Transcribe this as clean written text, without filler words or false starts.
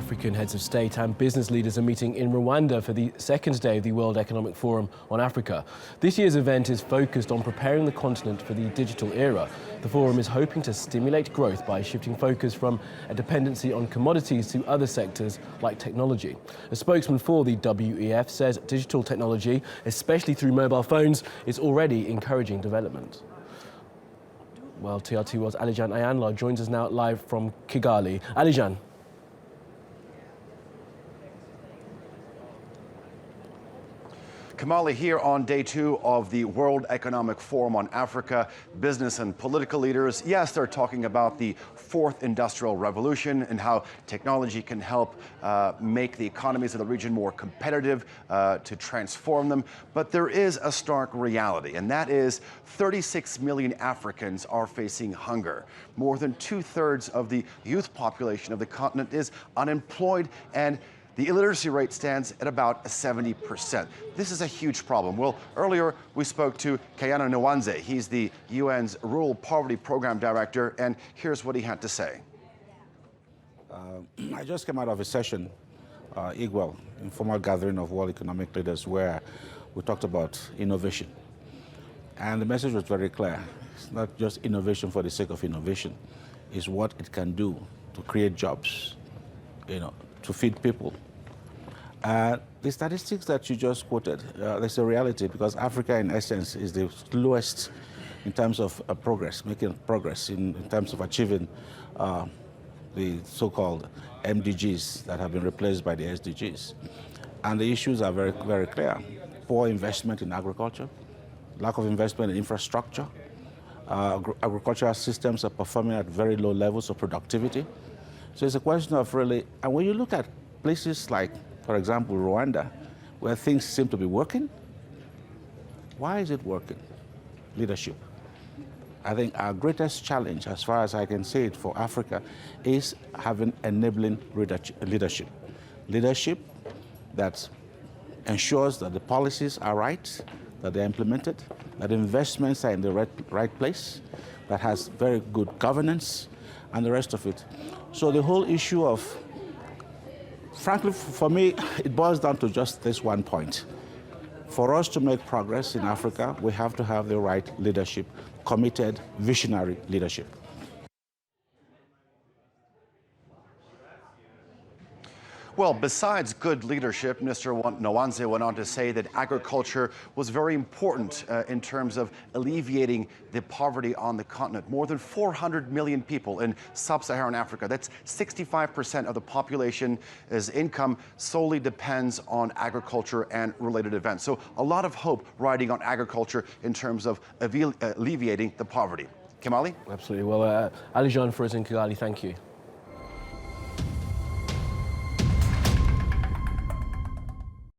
African heads of state and business leaders are meeting in Rwanda for the second day of the World Economic Forum on Africa. This year's event is focused on preparing the continent for the digital era. The forum is hoping to stimulate growth by shifting focus from a dependency on commodities to other sectors like technology. A spokesman for the WEF says digital technology, especially through mobile phones, is already encouraging development. Well, TRT was Alican Ayanlar joins us now live from Kigali. Alican. Kamali, here on day 2 of the World Economic Forum on Africa, business and political leaders, yes, they're talking about the 4th industrial revolution and how technology can help make the economies of the region more competitive, to transform them. But there is a stark reality, and that is 36 million Africans are facing hunger. More than 2/3 of the youth population of the continent is unemployed, and the illiteracy rate stands at about 70%. This is a huge problem. Well, earlier we spoke to Kayana Nwanze. He's the UN's Rural Poverty Program Director, and here's what he had to say. I just came out of a session, IGWEL, informal gathering of world economic leaders, where we talked about innovation. And the message was very clear. It's not just innovation for the sake of innovation. It's what it can do to create jobs, to feed people. The statistics that you just quoted, there's a reality, because Africa, in essence, is the lowest in terms of progress, making progress in terms of achieving the so-called MDGs that have been replaced by the SDGs. And the issues are very, very clear. Poor investment in agriculture, lack of investment in infrastructure, agricultural systems are performing at very low levels of productivity. So it's a question of really, and when you look at places like, for example, Rwanda, where things seem to be working, why is it working? Leadership. I think our greatest challenge, as far as I can see it, for Africa is having enabling leadership. Leadership that ensures that the policies are right, that they're implemented, that investments are in the right place, that has very good governance, and the rest of it. So the whole issue of, frankly, for me, it boils down to just this one point. For us to make progress in Africa, we have to have the right leadership, committed, visionary leadership. Well, besides good leadership, Mr. Nwanze went on to say that agriculture was very important in terms of alleviating the poverty on the continent. More than 400 million people in sub-Saharan Africa, that's 65% of the population's income solely depends on agriculture and related events. So a lot of hope riding on agriculture in terms of alleviating the poverty. Kamali? Absolutely. Well, Alican for us in Kigali, thank you.